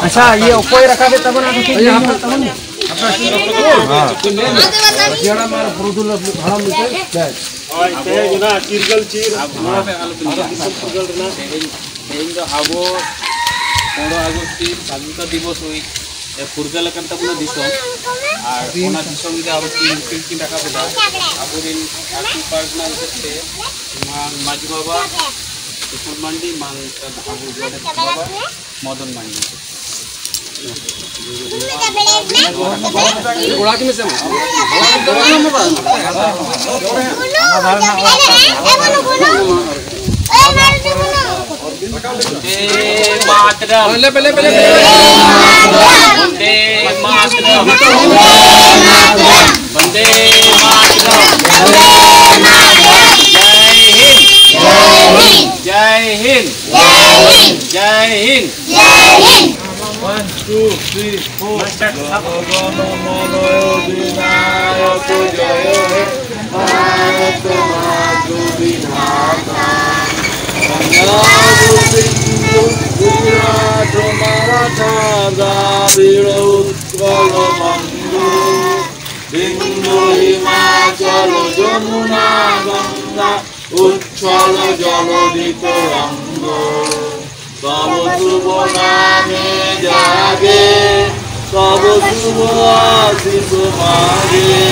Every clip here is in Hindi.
अच्छा ये कोई रखा दे तब ना स्वाधीनता दिवस हुई फुरगल तबना दिसम माझी बाबा सुकुल मांडी मदन मांडी जय हिंद जय हिंद 1 2 3 4 हिमाचल जमुना गंगा उच्छल जलदित रंग सब शुभ नामे जागे सब शुभ आशीष मागे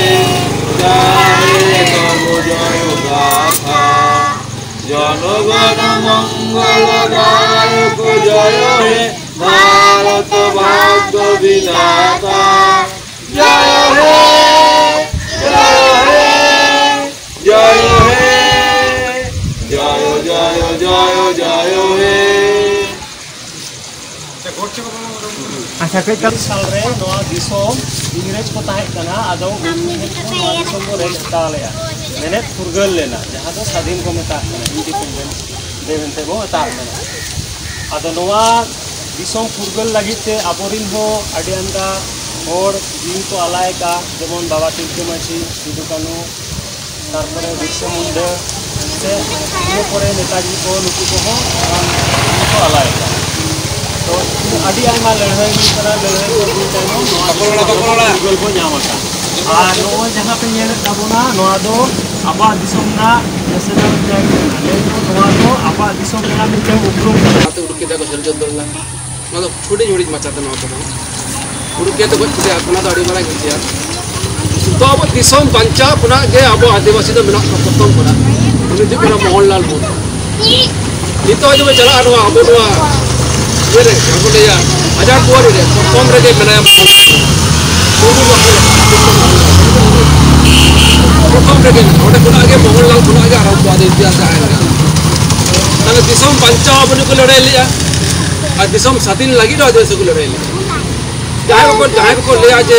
गाए सब जय गाथा जनगण मंगल गायक जय हे भारत भाग्य विधाता जय हे जय हे जय हे जय जय जय जय हे अच्छा कई साल रे नवा दिसोम इंग्रेज को ताहे कना आदो दिसोम को रेल तालेया मैंने फुरगल लेना जहां तो स्वाधीन को मेता इंडिपेंडेंस देवेंते बो ता लेना आदो नवा दिसोम फुरगल लगिते आबोरिन हो अडियानदा और जीव को अलाय का जेमन बाबा तिलके माछी सिदु कानू तारपरे बिरसा मुंडा से इन परे नेताजी को नुकु को अलाय का तो अभी आयमा लड़ाई करा लड़ाई को दिन टाइम फुरगल को नामका और नो जहां पे ये तबना नो दो आबा दिसोम ना जैसे ना जाए ले तो नो आबा दिसोम ना मिलते उपरोम तो उड़के को सर्जन दलना मतलब छोटी छोटी मचाते ना तो उड़के तो कुछ अपना तो अड़ी मारा गया तो अब दिसोम बंचा पुना के अब आदिवासी तो बिना खत्म पुना उन्हें जो बिना मोहनलाल बोल ये तो जो चला अनवा अब अनवा ये रे हमको ले जा हजार कोर रे कम रे के बनाया कम रे के ओटे पुना के मोहनलाल पुना के आराम स्वाद इतिहास है ताले दिसोम बंचा अपन को लड़ाई लिया और दिसोम स्वाधीन लगी तो आदिवासी को लड़ाई लिया जहाँ को ले आज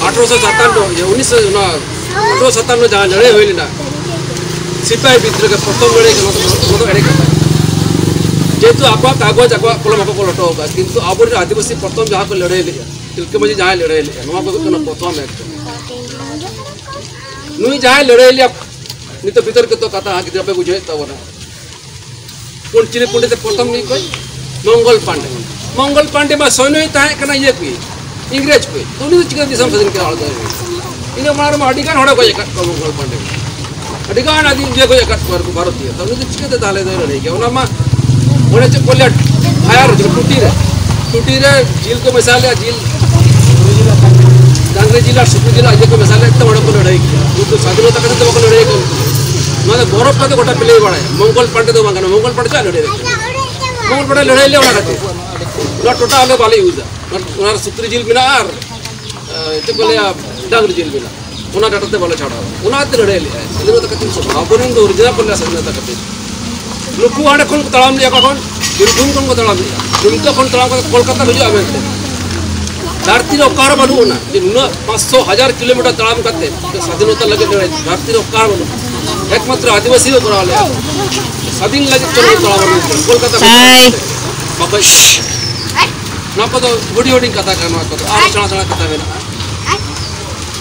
1857 ये 1857 जहाँ लड़े हुए ना सिपाही विद्रोह के प्रथम लड़े मत एड़े करता जेहेतु आप कागज आप कलम आप लट होगा किंतु आप आदिवासी प्रथम जहाँ को लड़े लिया तिलके मांझी जहाँ लड़े लिया प्रथम एक नुई जहाँ लड़े लिया नित भीतर के तो कथा गिद्रा पे बुझे तबना कौन चिली पंडित प्रथम नहीं कोई मंगल पांडे बा सैन्य ताहे कना ये कोई इंग्रेज कोई तो उनी चिका दिसम सदिन के आड़ दे इन मार मा अडिगान होड़ा कोई मंगल पांडे अडिगान आदि जे कोई एकट पर भारतीय तो उनी चिका ते दाले दे रही के ओना मा ओने च कोले फायर जो टूटी रे झील को मसाले झील डांगरे जिला सुकु जिला ये को मसाले तो बड़ा को लड़ाई तो स्वाधीनता का तो को लड़ाई को माने गौरव का तो गोटा पिले बड़ा मंगल पांडे तो मांगना मंगल पांडे का लड़े मंगल पांडे लड़ाई ले ओना खाते ना टोटा आगे वाले यूज है सुत्री झील बिना और तो बोले डांगरी झील बिना उना डाटते बोले छाड़ा उना ते लड़ाई ले इधर तो कति सब आपुरिन दो ओरिजिनल पल्ला स्वाधीनता करते लुकु आड़े कोन तलाम लिया कोन बिरभूम कोन को तलाम लिया दुमका कोन तलाम को कोलकाता भेजो आमेते धरती रो कार बनू ना जे 500,000 किलोमीटर तलाम करते तो स्वाधीनता लगे लड़ाई धरती रो कार बनू एकमात्र आदिवासी को करा ले स्वाधीन लगे चलो तलाम बनू कोलकाता बाबा ना को तो बड़ी कथा करना को तो आ चला कथा में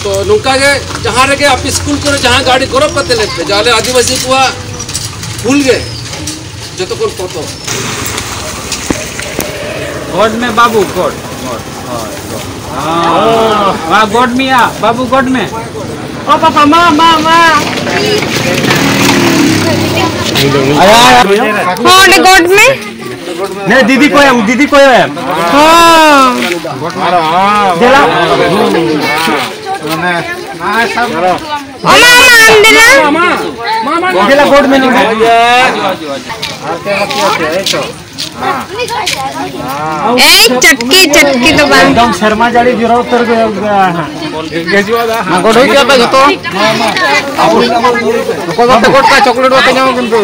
तो नौका के जहाँ रे आप स्कूल को जहाँ गाड़ी गौरव करते लेते जाले आदिवासी को भूल गए जो तो कौन पतो गोड में बाबू गोड हाँ गोड मिया बाबू गोड में ओ पापा माँ हाँ गोड में नहीं दीदी को है हाँ दिला दिला गोड में नहीं चटकी तो बंद एकदम शर्मा जाड़ी जीरो उतर गया गोड हो गया था तो गोड का चॉकलेट वाला जाओ किंतु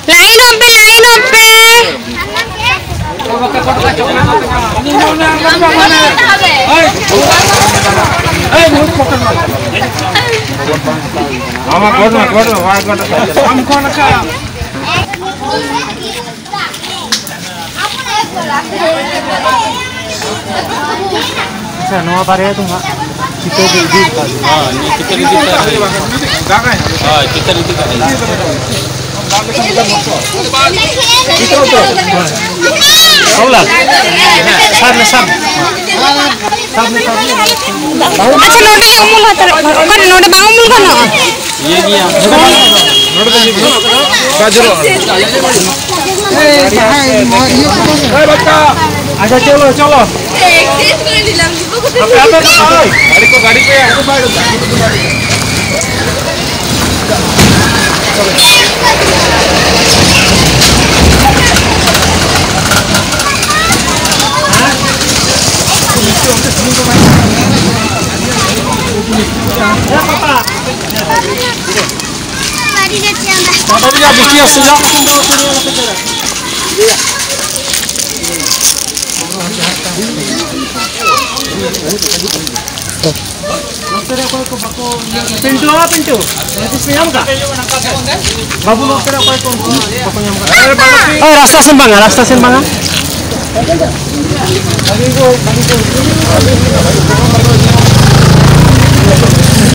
लाइन पे अच्छा नवा बारे है तुम्हारा चित्र अच्छा चलो गाड़ी पे पिंटू बाबू लोग तेरा कोई रास्ता से मांगा